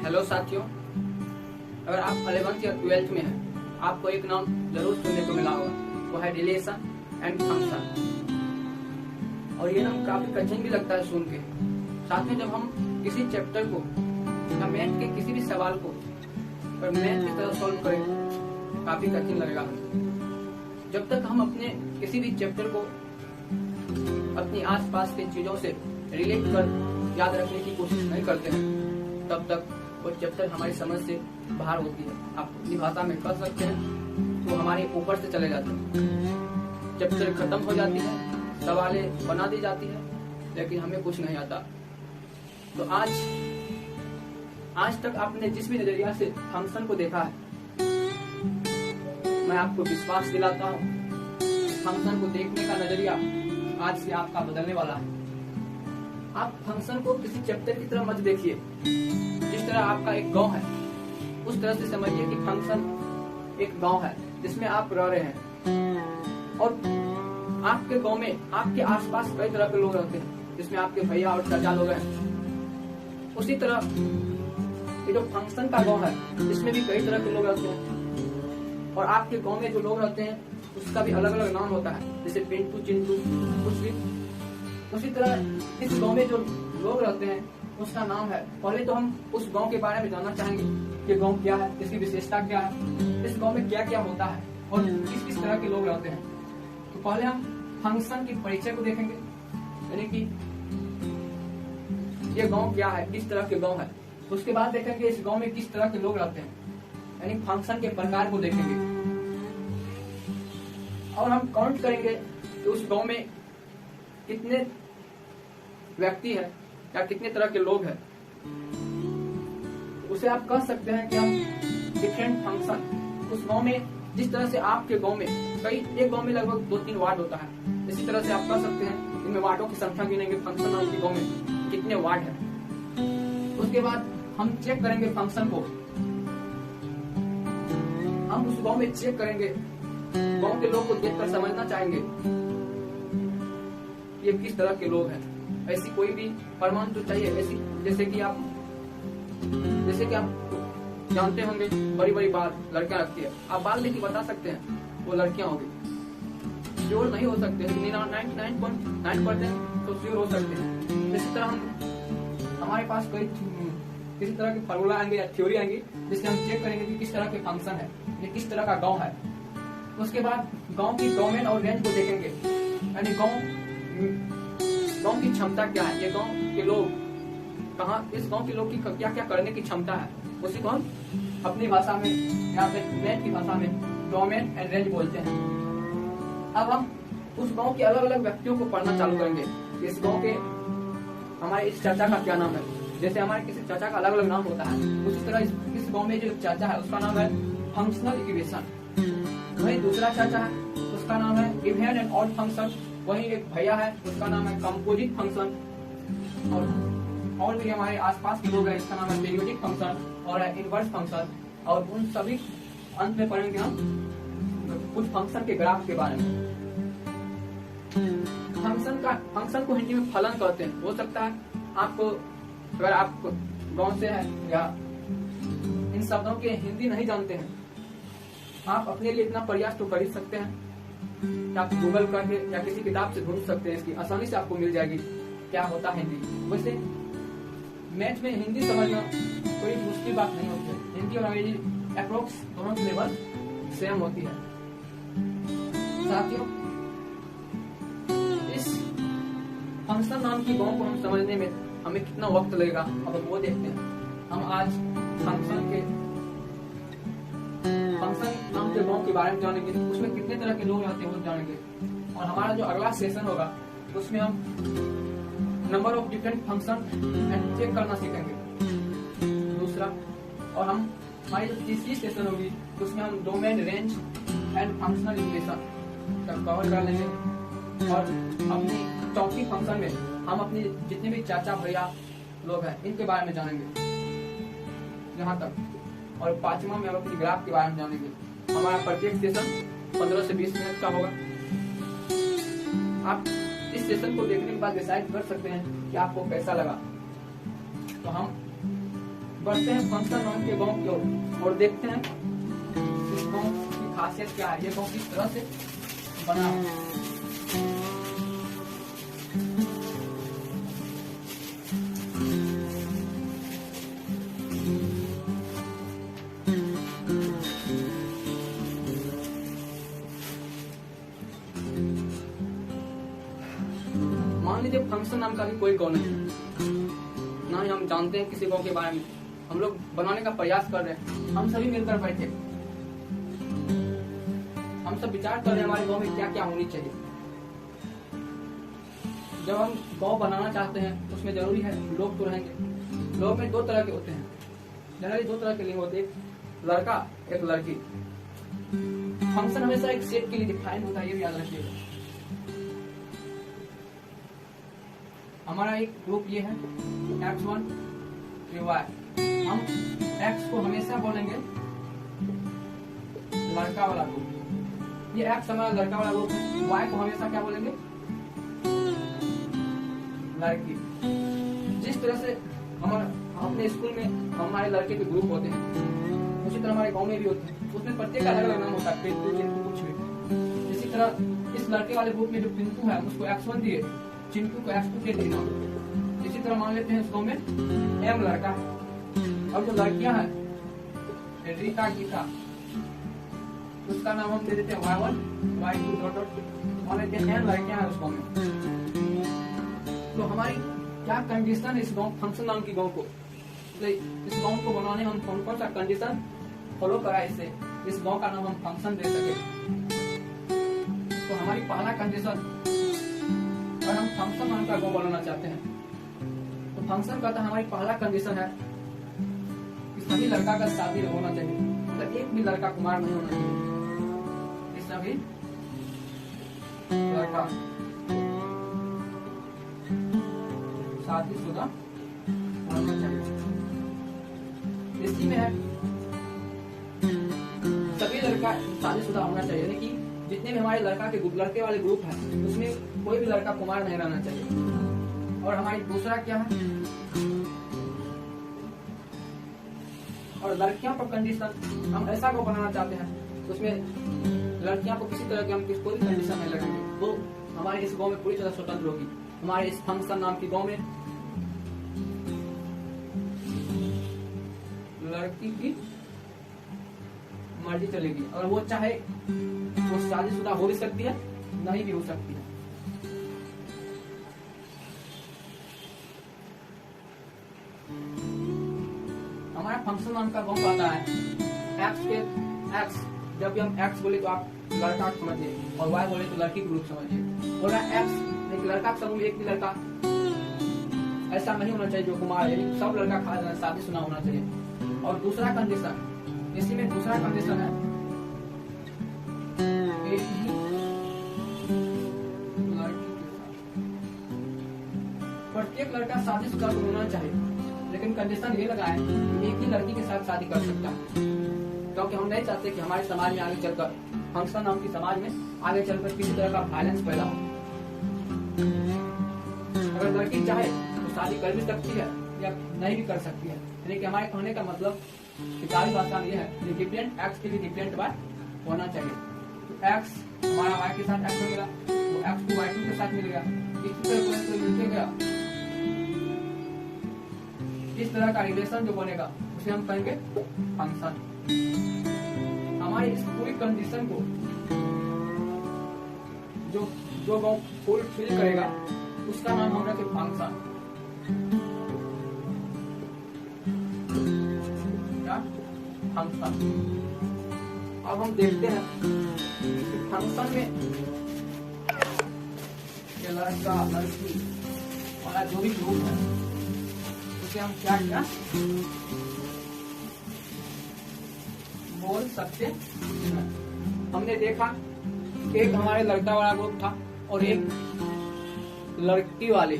Hello साथियों, अगर आप 11th या 12th में हैं, आपको एक नाम जरूर सुनने को मिला होगा, वो है रिलेशन एंड फंक्शन। और ये नाम काफी कठिन भी लगता है सुन के। साथ में जब हम किसी चैप्टर को या मैथ के किसी भी सवाल को पर मैथ की तरह सॉल्व करें, काफी कठिन लगेगा। जब तक हम अपने किसी भी चैप्टर को अपनी आसपास की चीजों से रिलेट कर याद रखने की कोशिश नहीं करते हैं, तब तक वो चैप्टर हमारी समझ से बाहर होती है। आप अपनी भाषा में कर सकते हैं तो हमारे ऊपर से चले जाते हैं। चैप्टर खत्म हो जाती है, सवालें बना दी जाती है, लेकिन हमें कुछ नहीं आता। तो आज तक आपने जिस भी नजरिया से फंक्शन को देखा है, मैं आपको विश्वास दिलाता हूँ, फंक्शन को देखने का नजरिया आज से आपका बदलने वाला है। आप फंक्शन को किसी चैप्टर की तरह मत देखिए। जिस तरह आपका एक गांव है, उस तरह से समझिए कि फंक्शन एक गांव है जिसमें आप रह रहे हैं, और आपके गांव में आपके आसपास कई तरह के लोग रहते हैं, जिसमें आपके भैया और चाचा लोग हैं। उसी तरह ये जो फंक्शन का गांव है, इसमें भी कई तरह के लोग रहते हैं, और आपके गांव में जो लोग रहते हैं उसका भी अलग अलग नाम होता है, जैसे पिंटू, चिंटू, कुछ भी। उसी तरह इस गांव में जो लोग रहते हैं उसका नाम है। पहले तो हम उस गांव के बारे में जानना चाहेंगे कि गांव क्या है, इसकी विशेषता क्या है, इस गांव में क्या क्या होता है और किस किस तरह के लोग रहते हैं। तो पहले हम फंक्शन की परिचय को देखेंगे, यानी कि ये गांव क्या है, किस तरह के गांव है। तो उसके बाद देखेंगे इस गांव में किस तरह के लोग रहते हैं, यानी फंक्शन के प्रकार को देखेंगे, और हम काउंट करेंगे कि उस गांव में कितने व्यक्ति है या कितने तरह के लोग हैं। उसे आप कह सकते हैं कि हम डिफरेंट फंक्शन उस गांव में, जिस तरह से आपके गांव में एक गांव में लगभग 2-3 वार्ड होता है, इसी तरह से आप कह सकते हैं इनमें वार्डों की संख्या गिनेंगे, फंक्शन नाम के गांव में कितने वार्ड है। उसके बाद हम चेक करेंगे फंक्शन को, हम उस गांव में चेक करेंगे, गांव के लोग को देखकर समझना चाहेंगे ये किस तरह के लोग हैं। ऐसी कोई भी प्रमाण तो चाहिए, ऐसी जैसे कि आप जानते होंगे बड़ी बड़ी बाल लड़कियां रखती है, आप बाल देखिए बता सकते हैं वो लड़कियां होगी। श्योर नहीं हो सकते, 99.9% तो श्योर हो सकते हैं। इसी तरह हम हमारे पास कोई किसी तरह की फॉर्मूला आएंगे या थ्योरी आएंगी, जिससे हम चेक करेंगे कि किस तरह के फंक्शन है, ये किस तरह का गाँव है। उसके बाद गाँव की डोमेन और रेंज को देखेंगे, यानी गांव की क्षमता क्या है, ये गांव के लोग कहाँ, इस गांव के लोग की क्या क्या करने की क्षमता है, उसी को हम अपनी भाषा में या फिर मैथ की भाषा में डोमेन एंड रेंज बोलते हैं। अब हम उस गांव के अलग अलग व्यक्तियों को पढ़ना चालू करेंगे। इस गांव के हमारे इस चाचा का क्या नाम है, जैसे हमारे किसी चाचा का अलग अलग नाम होता है, उसी तरह इस गाँव में जो चाचा है उसका नाम है फंक्शनल इक्वेशन। वही दूसरा चाचा है, उसका नाम है इवन एंड ऑड फंक्शन। वही एक भैया है, उसका नाम है कंपोजिट फंक्शन। और भी हमारे आसपास के लोग हैं, इसका नाम है पीरियोडिक फंक्शन और है इनवर्स फंक्शन। और उन सभी अंत में पढ़ेंगे हम कुछ फंक्शन के ग्राफ के बारे में। फंक्शन को हिंदी में फलन कहते हैं। हो सकता है आपको, अगर आप गांव से है या इन शब्दों के हिंदी नहीं जानते हैं, आप अपने लिए इतना प्रयास तो कर ही सकते हैं, आप गूगल करके या किसी किताब से ढूंढ सकते हैं, इसकी आसानी से आपको मिल जाएगी क्या होता है हिंदी। वैसे मैथ में हिंदी समझना कोई मुश्किल बात नहीं होती है, हिंदी और अंग्रेजी अप्रोक्स दोनों की लेवल सेम होती है। साथियों, इस फंक्शन नाम की गांव को हम समझने में हमें कितना वक्त लगेगा, अब वो देखते हैं। हम आज फंक्शन नाम के गांव के बारे में जानेंगे, उसमें कितने तरह के लोग रहते हैं वो जानेंगे। और हमारा जो अगला सेशन होगा उसमें हम number of different function and check करना सीखेंगे दूसरा। और हम हमारी जो तीसरी सेशन होगी उसमें हम domain, range and functional equation तक कवर कर लेंगे। और अपनी चौथी फंक्शन में हम अपने जितने भी चाचा भैया लोग हैं इनके बारे में जानेंगे यहाँ तक। और पांचवा में हम अपनी ग्राफ के बारे में जानेंगे। हमारा प्रत्येक सेशन 15 से 20 मिनट का होगा। आप इस सेशन को देखने के बाद डिसाइड कर सकते हैं कि आपको कैसा लगा। तो हम बढ़ते हैं फंक्शन नाम के गांव की ओर और देखते हैं इस गांव की खासियत क्या है, ये गांव किस तरह से बना है। मान लीजिए फंक्शन नाम का भी कोई गाँव नहीं, ना ही हम जानते हैं किसी गाँव के बारे में, हम लोग बनाने का प्रयास कर रहे हैं। हम सभी मिलकर बैठे, हम सब विचार कर रहे हैं हमारे गांव में क्या क्या होनी चाहिए। जब हम गांव बनाना चाहते हैं उसमें जरूरी है लोग तो रहेंगे। लोग में दो तरह के होते हैं, जनरली दो तरह के लिंग होते हैं, एक लड़का एक लड़की। फंक्शन हमेशा एक सेट के लिए डिफाइन होता है, ये भी याद रखिएगा। हमारा एक ग्रुप ये है X1 Y। हम X को हमेशा बोलेंगे लड़का वाला ग्रुप, ये X हमारा लड़का वाला ग्रुप है। Y को हमेशा क्या बोलेंगे, लड़की। जिस तरह से हमारा अपने स्कूल में हमारे लड़के के ग्रुप होते हैं, उसी तरह हमारे गांव में भी होते हैं। उसमें प्रत्येक अलग अलग नाम होता है, पिंटू चिंटू कुछ भी। इसी तरह इस लड़के वाले ग्रुप में जो पिंटू है उसको X1 दिए, चिंटू को X2 दे दिया। इसी तरह मान लेते हैं इसको में M लड़का है, और जो लड़कियां हैं रीता गीता, उसका नाम हम दे देते हैं Y1 Y2 डॉट डॉट। मान लेते हैं N लड़कियां हैं उसको में। तो हमारी क्या कंडीशन है इस गाँव फंक्शन नाम की गाँव को, तो इस गाँव को बनाने में हम कौन कौन सा कंडीशन फॉलो करा, इससे इस गाँव का नाम हम फंक्शन दे सके। तो हमारी पहला कंडीशन, अगर हम फंक्शन नाम का गाँव बनाना चाहते हैं तो फंक्शन का हमारी पहला कंडीशन है कि सभी लड़का का शादी होना चाहिए, मतलब एक भी लड़का कुमार नहीं होना चाहिए। सभी लड़का शादीशुदा होना चाहिए। इसी में है सभी लड़का शादीशुदा होना चाहिए, यानी कि जितने भी हमारे लड़के वाले ग्रुप है उसमें कोई भी लड़का कुमार नहीं रहना चाहिए। और हमारी दूसरा क्या है, और लड़कियों पर कंडीशन हम ऐसा को बनाना चाहते हैं उसमें लड़कियों को किसी तरह की हम कोई कंडीशन नहीं लगाएंगे, वो हमारे इस गांव में पूरी तरह स्वतंत्र होगी। हमारे इस फंक्शन नाम की गांव में लड़की की मर्जी चलेगी, और वो चाहे वो शादीशुदा हो भी सकती है नहीं भी हो सकती है। हमारा फंक्शन नाम का गाँव आता है X। जब भी हम X बोले तो आप लड़का समझिए, और Y बोले तो लड़की ग्रुप समझिए। बोला X एक लड़का के समूह में एक भी लड़का ऐसा नहीं होना चाहिए जो कुमार है, सब लड़का खा जाना शादीशुदा होना चाहिए। और दूसरा कंडीशन, इसी में दूसरा कंडीशन है एक ही लड़की के साथ प्रत्येक लड़का शादीशुदा होना चाहिए, लेकिन कंडीशन ये लगा है कि एक ही लड़की के साथ शादी कर सकता है, क्योंकि हम नहीं चाहते कि हमारे समाज में आगे चलकर फंक्शन नाम की समाज में आगे चलकर किसी तरह का वायलेंस पैदा हो। अगर लड़की चाहे तो शादी कर भी सकती है या नहीं भी कर सकती है, यानी कि हमारे कहने का मतलब किताबी भाषा में यह है कि डिफरेंट X के लिए डिफरेंट Y होना चाहिए। तो X हमारा Y के साथ X मिला, तो X को Y2 के साथ मिल गया, इसी तरह कोई मिलते गया। इस तरह का रिलेशन जो बनेगा उसे हम कहेंगे फंक्शन। हमारी इस पूरी कंडीशन को जो गाँव फुलफिल करेगा उसका नाम हम रखे फंक्शन। क्या फंक्शन। अब हम देखते हैं कि फंक्शन में ये लड़का लड़की वाला जो भी ग्रुप है उसे हम क्या क्या बोल सकते हैं। हमने देखा कि एक हमारे लड़का वाला ग्रुप था और एक लड़की वाले।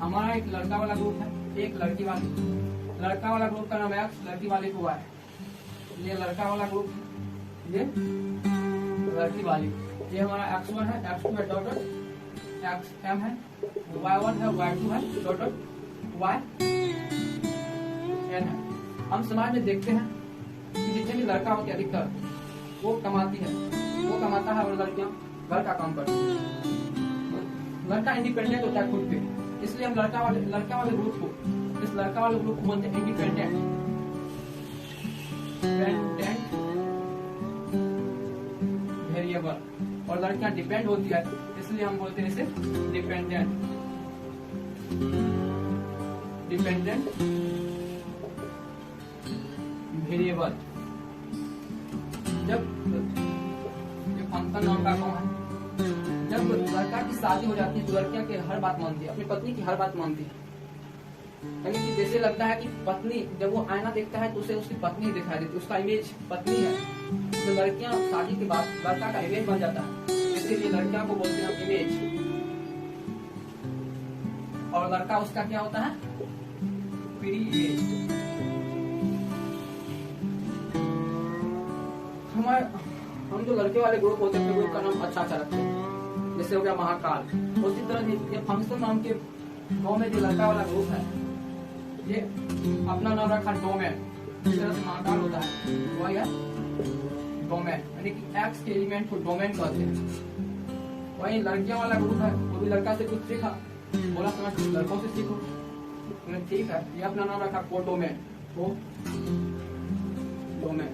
हमारा एक लड़का वाला ग्रुप है, एक लड़की वाली। लड़का वाला ग्रुप का नाम है X, लड़की वाले को Y। ये लड़का वाला ग्रुप, ये लड़की वाली। ये हमारा X1 है, X2 है डॉट डॉट, XM है, Y1 है, Y2 है डॉट डॉट, वाई एन है। हम समाज में देखते हैं कि जितने भी लड़का होते हैं अधिकतर वो कमाता है और लड़कियां घर का काम करती है। लड़का इंडिपेंडेंट होता है खुद पे, इसलिए हम लड़का वाले ग्रुप को बोलते हैं इंडिपेंडेंट वेरिएबल, और लड़कियां डिपेंड होती है इसलिए हम बोलते हैं इसे डिपेंडेंट वेरिएबल। जब फंक्शन नाम का कौन है, जब लड़का की शादी हो जाती है तो लड़कियां की हर बात मानती है, अपनी पत्नी की हर बात मानती है। यानी कि जैसे लगता है कि पत्नी, जब वो आईना देखता है तो उसे उसकी पत्नी दिखाई देती है, उसका इमेज पत्नी है। तो लड़कियां शादी के बाद लड़का का इमेज बन जाता है, इसीलिए लड़कियां को बोलते हैं इमेज, और लड़का उसका क्या होता है, प्री इमेज। हम जो लड़के वाले ग्रुप होते हैं ग्रुप का नाम अच्छा रखते हैं, जैसे हो गया महाकाल। उसी तरह ये फंक्शन नाम के गाँव में जो लड़का वाला ग्रुप है ये अपना नाम रखा डोमेन। इस तरह से महाकाल होता है वही है डोमेन, यानी कि एक्स के एलिमेंट को डोमेन कहते हैं। वही लड़कियों वाला ग्रुप है, वो भी लड़का से कुछ सीखा, बोला समझ लड़कों से सीखो, ठीक है। ये अपना नाम रखा कोडोमेन, डोमेन।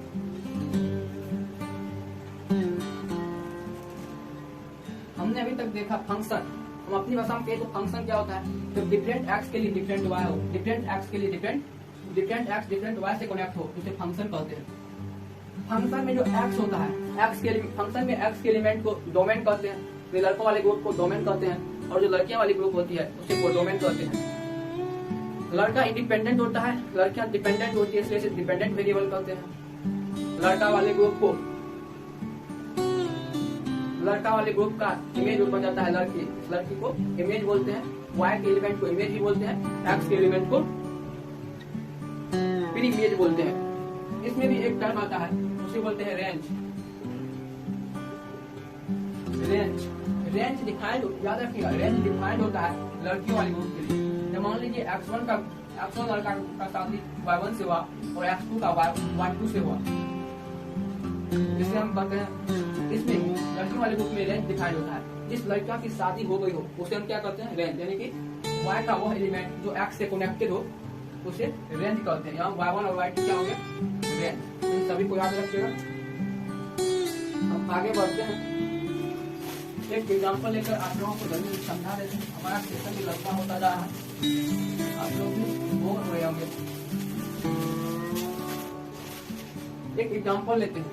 हमने अभी तक देखा फंक्शन, हम अपनी भाषा में कहें तो फंक्शन क्या होता है, तो डिफरेंट एक्स के लिए डिफरेंट वाई हो, डिफरेंट एक्स के लिए डिफरेंट एक्स डिफरेंट वाई से कनेक्ट हो, उसे फंक्शन कहते हैं। फंक्शन में जो एक्स होता है, फंक्शन में एक्स के एलिमेंट को डोमेन कहते हैं, तो लड़कों वाले ग्रुप को डोमेन कहते हैं, और जो लड़कियां वाली ग्रुप होती है उसे कोडोमेन कहते हैं। लड़का इंडिपेंडेंट होता है, लड़कियां डिपेंडेंट होती है, इसलिए इसे डिपेंडेंट वेरिएबल कहते हैं। लड़का वाले ग्रुप का इमेज बन जाता है लड़की को इमेज बोलते हैं, वाई के एलिमेंट को इमेज ही बोलते हैं, एक्स के एलिमेंट को प्री इमेज बोलते हैं। इसमें भी एक टर्म आता है उसे बोलते हैं रेंज डिफाइंड, याद रखिएगा रेंज डिफाइंड होता है लड़कियों वाले ग्रुप के लिए। जब मान लीजिए x1 लड़का का शादी y1 से हुआ और x2 का y2 से हुआ, जिसे हम कहते हैं, इसमें लड़कियों वाले ग्रुप में रेंज डिफाइंड होता है। जिस लड़का की शादी हो गई हो उसे हम क्या कहते हैं, रेंज, यानी कि y का वो एलिमेंट जो x से कनेक्टेड हो उसे रेंज कहते हैं। यहाँ y1 और y2 क्या होंगे, रेंज। इन सभी को याद रखिएगा। हम आगे बढ़ते हैं, एक एग्जाम्पल लेकर आप लोगों को जल्दी समझा देते हैं। हमारा सेशन भी लंबा होता जा रहा है, आप लोग भी बोर हो रहे होंगे। एक एग्जाम्पल लेते हैं,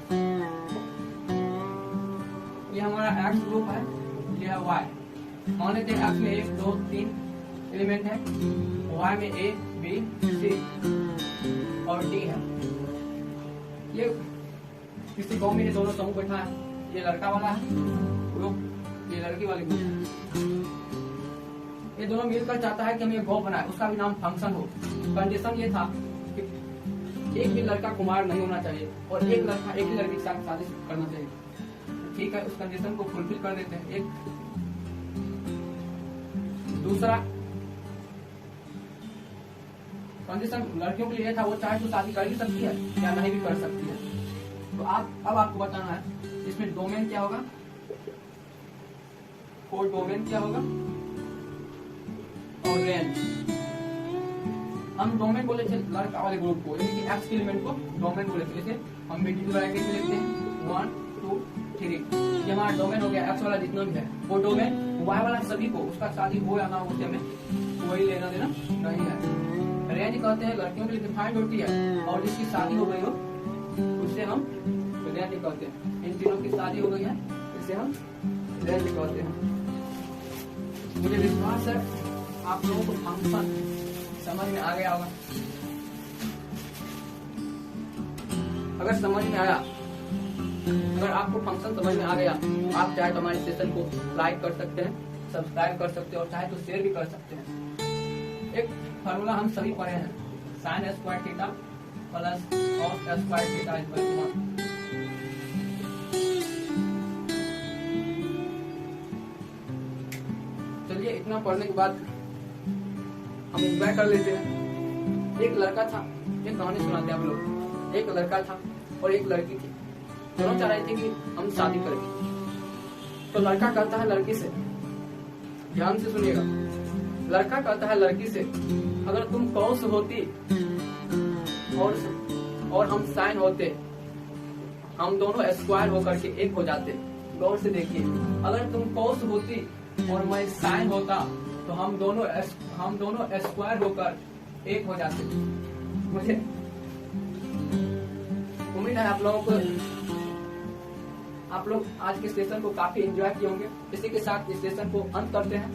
ये हमारा एक्स ग्रुप है, ये है वाई। मान लेते हैं एक्स में 1 2 3 एलिमेंट है, वाई में ए बी सी और डी है। ये किसी गाँव में ये दोनों समूह बैठा है, ये लड़का वाला है ग्रुप, ये लड़की वाली ग्रुप। ये दोनों मिलकर चाहता है कि हम ये गाँव बनाए, उसका भी नाम फंक्शन हो। कंडीशन ये था कि एक भी लड़का कुमार नहीं होना चाहिए और एक लड़का एक ही लड़की के साथ शादी करना चाहिए। ठीक है, उस कंडीशन को फुलफिल कर देते हैं। एक दूसरा कंडीशन लड़कियों के लिए था, वो चाहे तो शादी कर भी सकती है या नहीं भी कर सकती है। तो अब आपको बताना है इसमें डोमेन क्या होगा, कोडोमेन क्या होगा और रेंज। हम डोमेन बोले थे लड़का वाले ग्रुप को, यानी कि एक्स के एलिमेंट को डोमेन बोले थे। जैसे हम मिडिल ब्रैकेट में लिखते हैं 1 2 3, ये हमारा डोमेन हो गया। एक्स वाला जितना भी है वो डोमेन, वाई वाला सभी को, उसका शादी हो या ना हो उससे हमें कोई लेना देना नहीं है। रेंज कहते हैं लड़कियों के लिए डिफाइंड होती है और जिसकी शादी हो गई हो उससे हम रेंज कहते हैं। इन तीनों की शादी हो गई है, इसे हम रेंज कहते हैं। मुझे विश्वास है आप लोगों को फंक्शन समझ में आ गया होगा। अगर समझ में आया, अगर आपको फंक्शन समझ में आ गया तो आप चाहे तो हमारे सेशन को लाइक कर सकते हैं, सब्सक्राइब कर सकते हैं और चाहे तो शेयर भी कर सकते हैं। एक फार्मूला हम सभी पढ़े हैं, sin square theta plus cos square theta equal to 1। चलिए इतना पढ़ने के बाद हम एंजॉय कर लेते हैं। एक लड़का था, एक कहानी सुनाते हैं हम लोग। एक लड़का था और एक लड़की थी, दोनों चाह रहे थे कि हम शादी करें। तो लड़का कहता है लड़की से, ध्यान से सुनिएगा, लड़का कहता है लड़की से, अगर तुम कौस होती और हम साइन होते, हम दोनों स्क्वायर होकर के एक हो जाते। गौर से देखिए, अगर तुम कौस होती और मैं साइन होता तो हम दोनों स्क्वायर होकर एक हो जाते। मुझे उम्मीद है आप लोग आज के सेशन को काफी एंजॉय किए होंगे। इसी के साथ इस सेशन को अंत करते हैं।